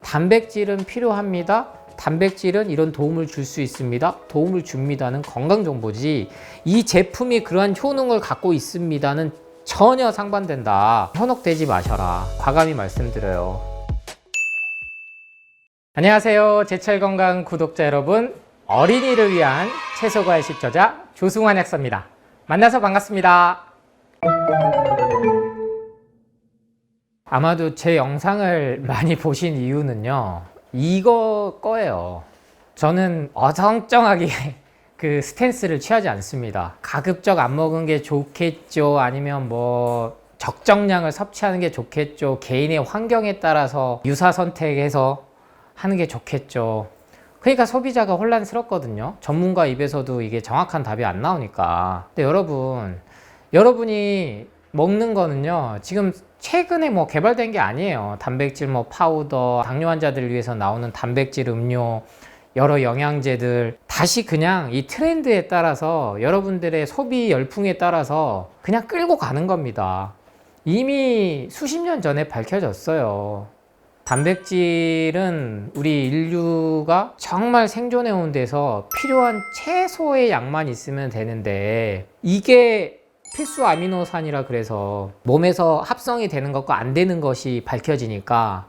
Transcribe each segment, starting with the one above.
단백질은 필요합니다. 단백질은 이런 도움을 줄 수 있습니다. 도움을 줍니다는 건강정보지, 이 제품이 그러한 효능을 갖고 있습니다는 전혀 상반된다. 현혹되지 마셔라. 과감히 말씀드려요. 안녕하세요. 제철건강 구독자 여러분, 어린이를 위한 채소과일식 저자 조승환 약사입니다. 만나서 반갑습니다. 아마도 제 영상을 많이 보신 이유는요, 이거 거예요. 저는 어정쩡하게 그 스탠스를 취하지 않습니다. 가급적 안 먹은 게 좋겠죠, 아니면 뭐 적정량을 섭취하는 게 좋겠죠, 개인의 환경에 따라서 유사 선택해서 하는 게 좋겠죠. 그러니까 소비자가 혼란스럽거든요. 전문가 입에서도 이게 정확한 답이 안 나오니까. 근데 여러분이 먹는 거는요, 지금 최근에 뭐 개발된 게 아니에요. 단백질 뭐 파우더, 당뇨 환자들을 위해서 나오는 단백질 음료, 여러 영양제들, 다시 그냥 이 트렌드에 따라서, 여러분들의 소비 열풍에 따라서 그냥 끌고 가는 겁니다. 이미 수십 년 전에 밝혀졌어요. 단백질은 우리 인류가 정말 생존해 온 데서 필요한 최소의 양만 있으면 되는데, 이게 필수 아미노산이라 그래서 몸에서 합성이 되는 것과 안 되는 것이 밝혀지니까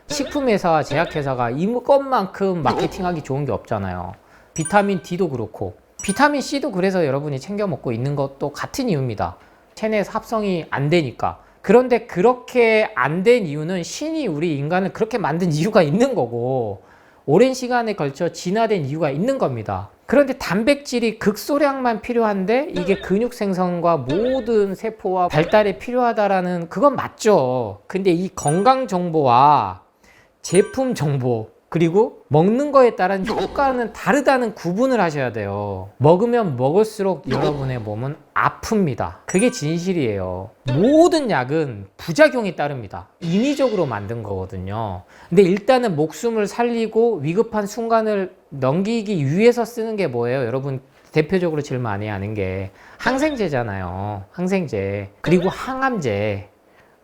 식품회사, 제약회사가 이것만큼 마케팅하기 좋은 게 없잖아요. 비타민 D도 그렇고 비타민 C도 그래서 여러분이 챙겨 먹고 있는 것도 같은 이유입니다. 체내에서 합성이 안 되니까. 그런데 그렇게 안 된 이유는 신이 우리 인간을 그렇게 만든 이유가 있는 거고, 오랜 시간에 걸쳐 진화된 이유가 있는 겁니다. 그런데 단백질이 극소량만 필요한데 이게 근육 생성과 모든 세포와 발달에 필요하다라는, 그건 맞죠. 근데 이 건강 정보와 제품 정보, 그리고 먹는 거에 따른 효과는 다르다는 구분을 하셔야 돼요. 먹으면 먹을수록 여러분의 몸은 아픕니다. 그게 진실이에요. 모든 약은 부작용이 따릅니다. 인위적으로 만든 거거든요. 근데 일단은 목숨을 살리고 위급한 순간을 넘기기 위해서 쓰는 게 뭐예요? 여러분 대표적으로 제일 많이 하는 게 항생제잖아요. 항생제. 그리고 항암제.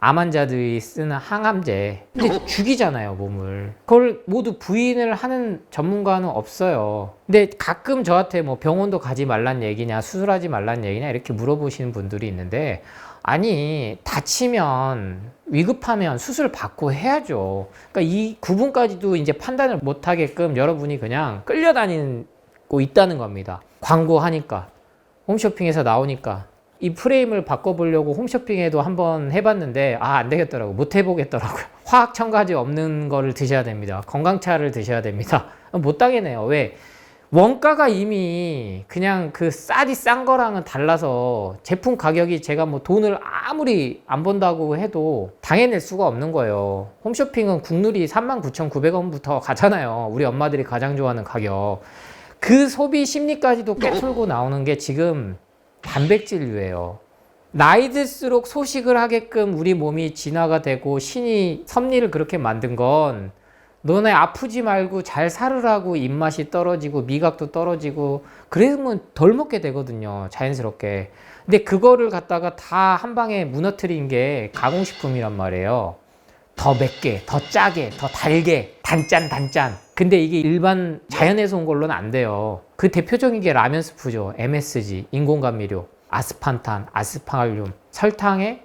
암 환자들이 쓰는 항암제. 근데 죽이잖아요, 몸을. 그걸 모두 부인을 하는 전문가는 없어요. 근데 가끔 저한테 뭐 병원도 가지 말란 얘기냐, 수술하지 말란 얘기냐 이렇게 물어보시는 분들이 있는데, 아니, 다치면, 위급하면 수술 받고 해야죠. 그러니까 이 구분까지도 이제 판단을 못 하게끔 여러분이 그냥 끌려다니고 있다는 겁니다. 광고하니까, 홈쇼핑에서 나오니까. 이 프레임을 바꿔보려고 홈쇼핑에도 한번 해봤는데 안 되겠더라고요. 못 해보겠더라고요. 화학 첨가제 없는 거를 드셔야 됩니다. 건강차를 드셔야 됩니다. 못 당해내요. 왜? 원가가 이미 그냥 그 쌀이 싼 거랑은 달라서 제품 가격이, 제가 뭐 돈을 아무리 안 번다고 해도 당해낼 수가 없는 거예요. 홈쇼핑은 국룰이 39,900원부터 가잖아요. 우리 엄마들이 가장 좋아하는 가격. 그 소비 심리까지도 꿰뚫고 나오는 게 지금 단백질류예요. 나이 들수록 소식을 하게끔 우리 몸이 진화가 되고 신이 섭리를 그렇게 만든 건, 너네 아프지 말고 잘 살으라고 입맛이 떨어지고 미각도 떨어지고 그러면 덜 먹게 되거든요, 자연스럽게. 근데 그거를 갖다가 다 한 방에 무너뜨린 게 가공식품이란 말이에요. 더 맵게, 더 짜게, 더 달게, 단짠. 근데 이게 일반 자연에서 온 걸로는 안 돼요. 그 대표적인 게 라면 스프죠. MSG, 인공감미료, 아스판탄, 아스파갈륨, 설탕의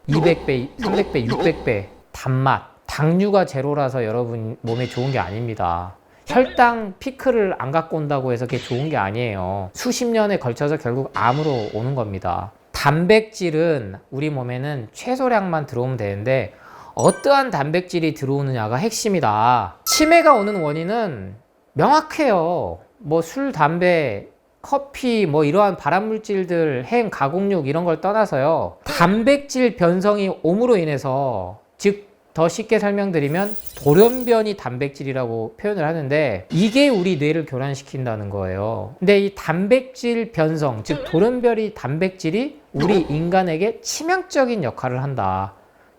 200배, 300배, 600배 단맛. 당류가 제로라서 여러분 몸에 좋은 게 아닙니다. 혈당 피크를 안 갖고 온다고 해서 그게 좋은 게 아니에요. 수십 년에 걸쳐서 결국 암으로 오는 겁니다. 단백질은 우리 몸에는 최소량만 들어오면 되는데, 어떠한 단백질이 들어오느냐가 핵심이다. 치매가 오는 원인은 명확해요. 뭐 술, 담배, 커피, 뭐 이러한 발암물질들, 햄, 가공육 이런 걸 떠나서요, 단백질 변성이 옴으로 인해서, 즉 더 쉽게 설명드리면 돌연변이 단백질이라고 표현을 하는데, 이게 우리 뇌를 교란시킨다는 거예요. 근데 이 단백질 변성, 즉 돌연변이 단백질이 우리 인간에게 치명적인 역할을 한다.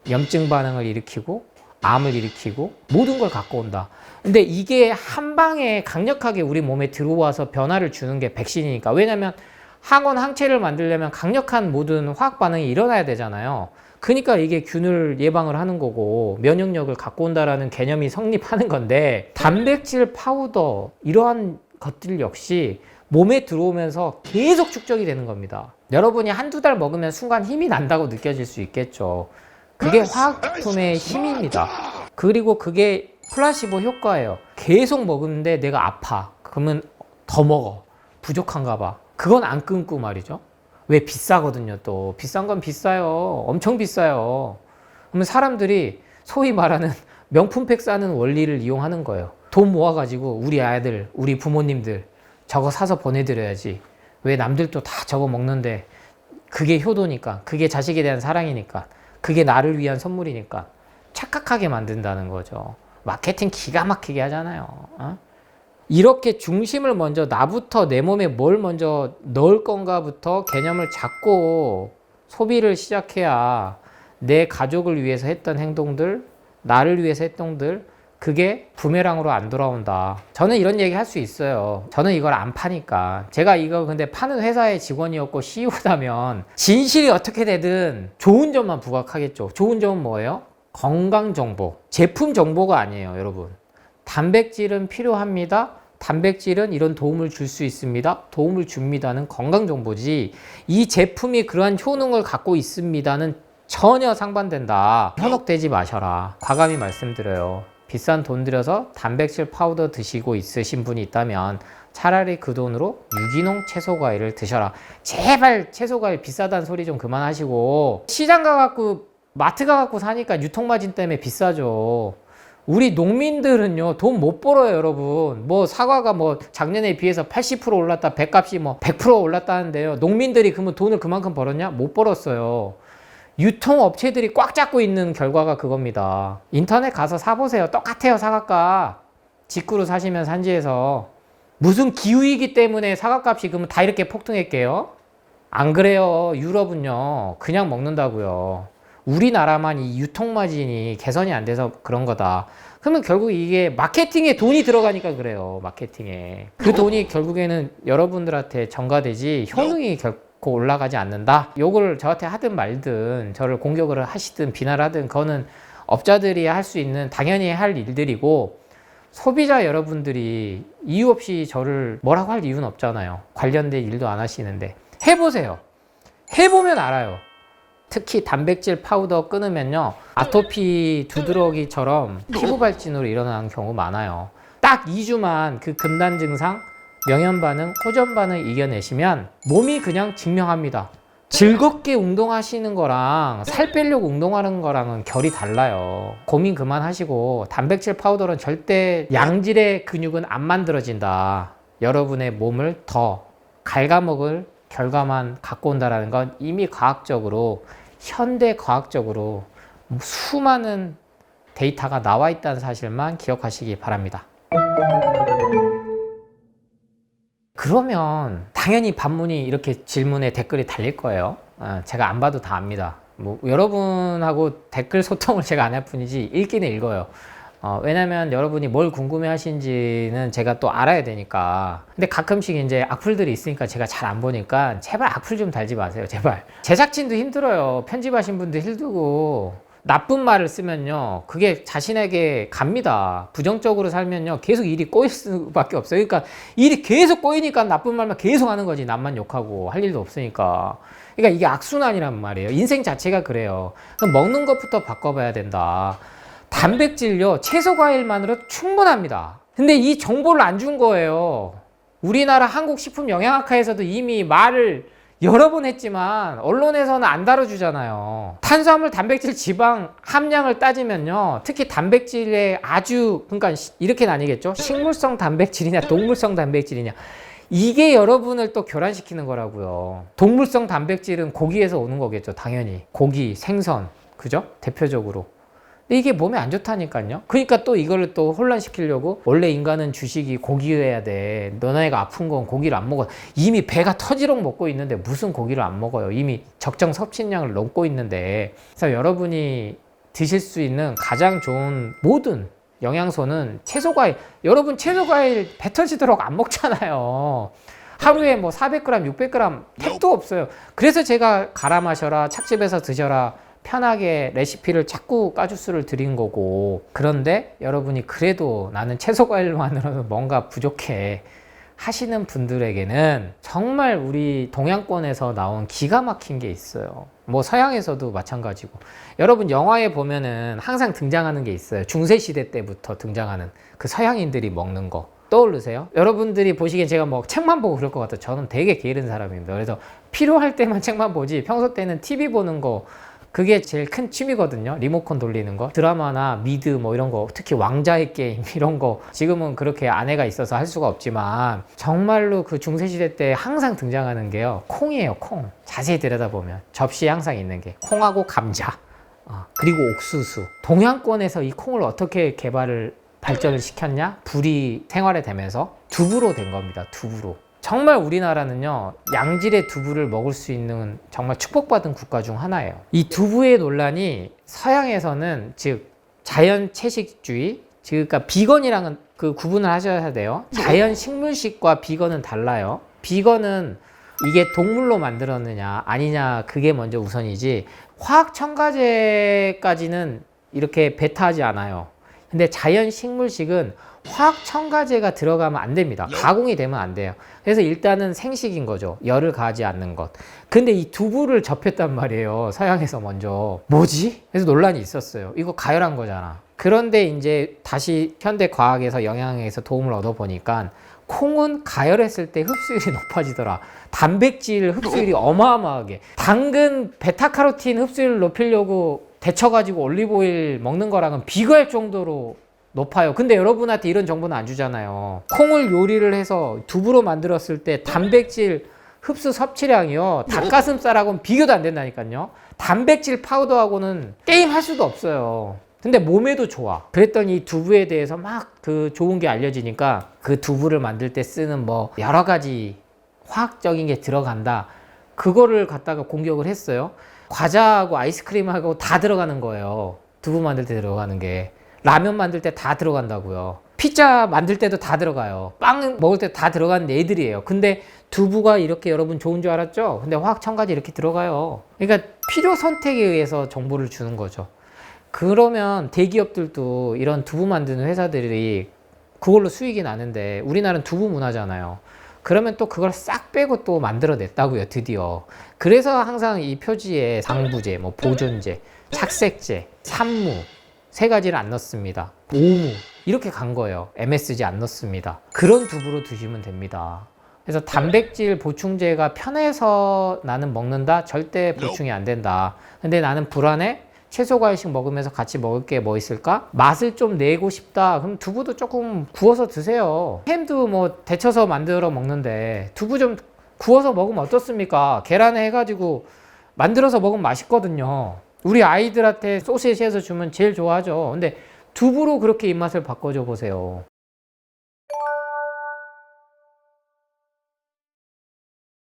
염증 반응을 일으키고 암을 일으키고 모든 걸 갖고 온다. 근데 이게 한 방에 강력하게 우리 몸에 들어와서 변화를 주는 게 백신이니까. 왜냐면 항원 항체를 만들려면 강력한 모든 화학 반응이 일어나야 되잖아요. 그러니까 이게 균을 예방을 하는 거고 면역력을 갖고 온다라는 개념이 성립하는 건데, 단백질 파우더 이러한 것들 역시 몸에 들어오면서 계속 축적이 되는 겁니다. 여러분이 한두 달 먹으면 순간 힘이 난다고 느껴질 수 있겠죠. 그게 화학품의 힘입니다. 그리고 그게 플라시보 효과예요. 계속 먹는데 내가 아파. 그러면 더 먹어. 부족한가 봐. 그건 안 끊고 말이죠. 왜? 비싸거든요. 또 비싼 건 비싸요. 엄청 비싸요. 그러면 사람들이 소위 말하는 명품팩 사는 원리를 이용하는 거예요. 돈 모아가지고 우리 아이들, 우리 부모님들 저거 사서 보내드려야지. 왜? 남들도 다 저거 먹는데 그게 효도니까, 그게 자식에 대한 사랑이니까, 그게 나를 위한 선물이니까 착각하게 만든다는 거죠. 마케팅 기가 막히게 하잖아요. 어? 이렇게 중심을 먼저, 나부터 내 몸에 뭘 먼저 넣을 건가부터 개념을 잡고 소비를 시작해야 내 가족을 위해서 했던 행동들, 나를 위해서 했던 행동들, 그게 부메랑으로 안 돌아온다. 저는 이런 얘기 할 수 있어요. 저는 이걸 안 파니까. 제가 이거 근데 파는 회사의 직원이었고 CEO라면 진실이 어떻게 되든 좋은 점만 부각하겠죠. 좋은 점은 뭐예요? 건강 정보. 제품 정보가 아니에요, 여러분. 단백질은 필요합니다. 단백질은 이런 도움을 줄 수 있습니다. 도움을 줍니다는 건강 정보지, 이 제품이 그러한 효능을 갖고 있습니다는 전혀 상반된다. 현혹되지 마셔라. 과감히 말씀드려요. 비싼 돈 들여서 단백질 파우더 드시고 있으신 분이 있다면 차라리 그 돈으로 유기농 채소과일을 드셔라. 제발 채소과일 비싸다는 소리 좀 그만하시고, 시장 가갖고 마트 가갖고 사니까 유통마진 때문에 비싸죠. 우리 농민들은요 돈 못 벌어요, 여러분. 뭐 사과가 뭐 작년에 비해서 80% 올랐다, 배값이 뭐 100% 올랐다는데요, 농민들이 그러면 돈을 그만큼 벌었냐? 못 벌었어요. 유통업체들이 꽉 잡고 있는 결과가 그겁니다. 인터넷 가서 사보세요. 똑같아요, 사과가. 직구로 사시면 산지에서. 무슨 기후이기 때문에 사과값이 그러면 다 이렇게 폭등했게요? 안 그래요. 유럽은요 그냥 먹는다고요. 우리나라만 이 유통마진이 개선이 안 돼서 그런 거다. 그러면 결국 이게 마케팅에 돈이 들어가니까 그래요. 마케팅에. 그 돈이 결국에는 여러분들한테 전가되지 효능이 결코 올라가지 않는다. 요걸 저한테 하든 말든, 저를 공격을 하시든 비난을 하든, 그거는 업자들이 할 수 있는 당연히 할 일들이고, 소비자 여러분들이 이유 없이 저를 뭐라고 할 이유는 없잖아요. 관련된 일도 안 하시는데. 해보세요. 해보면 알아요. 특히 단백질 파우더 끊으면요, 아토피 두드러기처럼 피부 발진으로 일어나는 경우 많아요. 딱 2주만 그 금단 증상, 명현 반응, 호전 반응 이겨내시면 몸이 그냥 증명합니다. 즐겁게 운동하시는 거랑 살 빼려고 운동하는 거랑은 결이 달라요. 고민 그만하시고, 단백질 파우더는 절대 양질의 근육은 안 만들어진다. 여러분의 몸을 더 갉아먹을 결과만 갖고 온다는 건 이미 과학적으로, 현대 과학적으로 수많은 데이터가 나와 있다는 사실만 기억하시기 바랍니다. 그러면 당연히 반문이, 이렇게 질문에 댓글이 달릴 거예요. 제가 안 봐도 다 압니다. 뭐 여러분하고 댓글 소통을 제가 안 할 뿐이지 읽기는 읽어요. 왜냐면 여러분이 뭘 궁금해 하신지는 제가 또 알아야 되니까. 근데 가끔씩 이제 악플들이 있으니까 제가 잘 안 보니까 제발 악플 좀 달지 마세요, 제발. 제작진도 힘들어요. 편집하신 분도 힘들고. 나쁜 말을 쓰면요 그게 자신에게 갑니다. 부정적으로 살면요 계속 일이 꼬일 수밖에 없어요. 그러니까 일이 계속 꼬이니까 나쁜 말만 계속 하는 거지, 남만 욕하고 할 일도 없으니까. 그러니까 이게 악순환이란 말이에요. 인생 자체가 그래요. 그럼 먹는 것부터 바꿔봐야 된다. 단백질요 채소 과일만으로 충분합니다. 근데 이 정보를 안 준 거예요. 우리나라 한국식품영양학회에서도 이미 말을 여러 번 했지만 언론에서는 안 다뤄주잖아요. 탄수화물, 단백질, 지방 함량을 따지면요 특히 단백질의 아주, 그러니까 이렇게 나뉘겠죠. 식물성 단백질이냐 동물성 단백질이냐, 이게 여러분을 또 교란시키는 거라고요. 동물성 단백질은 고기에서 오는 거겠죠, 당연히. 고기, 생선, 그죠? 대표적으로. 근데 이게 몸에 안 좋다니까요. 그러니까 또 이거를 또 혼란시키려고, 원래 인간은 주식이 고기여야 돼, 너네가 아픈 건 고기를 안 먹어. 이미 배가 터지도록 먹고 있는데 무슨 고기를 안 먹어요. 이미 적정 섭취량을 넘고 있는데. 그래서 여러분이 드실 수 있는 가장 좋은 모든 영양소는 채소과일. 여러분 채소과일 배 터지도록 안 먹잖아요. 하루에 뭐 400g, 600g 택도 없어요. 그래서 제가 갈아 마셔라, 착즙해서 드셔라 편하게 레시피를 자꾸 까주스를 드린 거고, 그런데 여러분이 그래도 나는 채소 과일만으로는 뭔가 부족해 하시는 분들에게는 정말 우리 동양권에서 나온 기가 막힌 게 있어요. 뭐 서양에서도 마찬가지고, 여러분 영화에 보면은 항상 등장하는 게 있어요. 중세시대 때부터 등장하는 그 서양인들이 먹는 거 떠오르세요? 여러분들이 보시기엔 제가 뭐 책만 보고 그럴 것 같아요. 저는 되게 게으른 사람입니다. 그래서 필요할 때만 책만 보지, 평소 때는 TV 보는 거, 그게 제일 큰 취미거든요. 리모컨 돌리는 거, 드라마나 미드 뭐 이런 거, 특히 왕자의 게임 이런 거, 지금은 그렇게 아내가 있어서 할 수가 없지만 정말로 그 중세시대 때 항상 등장하는 게요, 콩이에요. 콩. 자세히 들여다보면 접시에 항상 있는 게 콩하고 감자, 그리고 옥수수. 동양권에서 이 콩을 어떻게 발전을 시켰냐? 불이 생활에 되면서 두부로 된 겁니다. 두부로. 정말 우리나라는요, 양질의 두부를 먹을 수 있는 정말 축복받은 국가 중 하나예요. 이 두부의 논란이 서양에서는, 즉 자연 채식주의, 그러니까 비건이랑은 그 구분을 하셔야 돼요. 자연 식물식과 비건은 달라요. 비건은 이게 동물로 만들었느냐 아니냐, 그게 먼저 우선이지, 화학 첨가제까지는 이렇게 배타하지 않아요. 근데 자연 식물식은 화학 첨가제가 들어가면 안 됩니다. 가공이 되면 안 돼요. 그래서 일단은 생식인 거죠. 열을 가하지 않는 것. 근데 이 두부를 접했단 말이에요, 서양에서 먼저. 뭐지? 그래서 논란이 있었어요. 이거 가열한 거잖아. 그런데 이제 다시 현대 과학에서 영양에서 도움을 얻어보니까 콩은 가열했을 때 흡수율이 높아지더라. 단백질 흡수율이 어마어마하게. 당근, 베타카로틴 흡수율을 높이려고 데쳐가지고 올리브오일 먹는 거랑은 비교할 정도로 높아요. 근데 여러분한테 이런 정보는 안 주잖아요. 콩을 요리를 해서 두부로 만들었을 때 단백질 흡수 섭취량이요, 닭가슴살하고는 비교도 안 된다니까요. 단백질 파우더하고는 게임할 수도 없어요. 근데 몸에도 좋아. 그랬더니 이 두부에 대해서 막 그 좋은 게 알려지니까 그 두부를 만들 때 쓰는 뭐 여러 가지 화학적인 게 들어간다, 그거를 갖다가 공격을 했어요. 과자하고 아이스크림하고 다 들어가는 거예요. 두부 만들 때 들어가는 게. 라면 만들 때 다 들어간다고요. 피자 만들 때도 다 들어가요. 빵 먹을 때 다 들어가는 애들이에요. 근데 두부가 이렇게 여러분 좋은 줄 알았죠? 근데 화학 첨가제 이렇게 들어가요. 그러니까 필요 선택에 의해서 정보를 주는 거죠. 그러면 대기업들도 이런 두부 만드는 회사들이 그걸로 수익이 나는데, 우리나라는 두부 문화잖아요. 그러면 또 그걸 싹 빼고 또 만들어냈다고요, 드디어. 그래서 항상 이 표지에 방부제, 뭐 보존제, 착색제, 산무 세 가지를 안 넣습니다. 오무 이렇게 간 거예요. MSG 안 넣습니다. 그런 두부로 드시면 됩니다. 그래서 단백질 보충제가 편해서 나는 먹는다? 절대 보충이 안 된다. 근데 나는 불안해? 채소 과일식 먹으면서 같이 먹을 게 뭐 있을까? 맛을 좀 내고 싶다. 그럼 두부도 조금 구워서 드세요. 햄도 뭐 데쳐서 만들어 먹는데 두부 좀 구워서 먹으면 어떻습니까? 계란에 해가지고 만들어서 먹으면 맛있거든요. 우리 아이들한테 소시지 해서 주면 제일 좋아하죠. 근데 두부로 그렇게 입맛을 바꿔줘 보세요.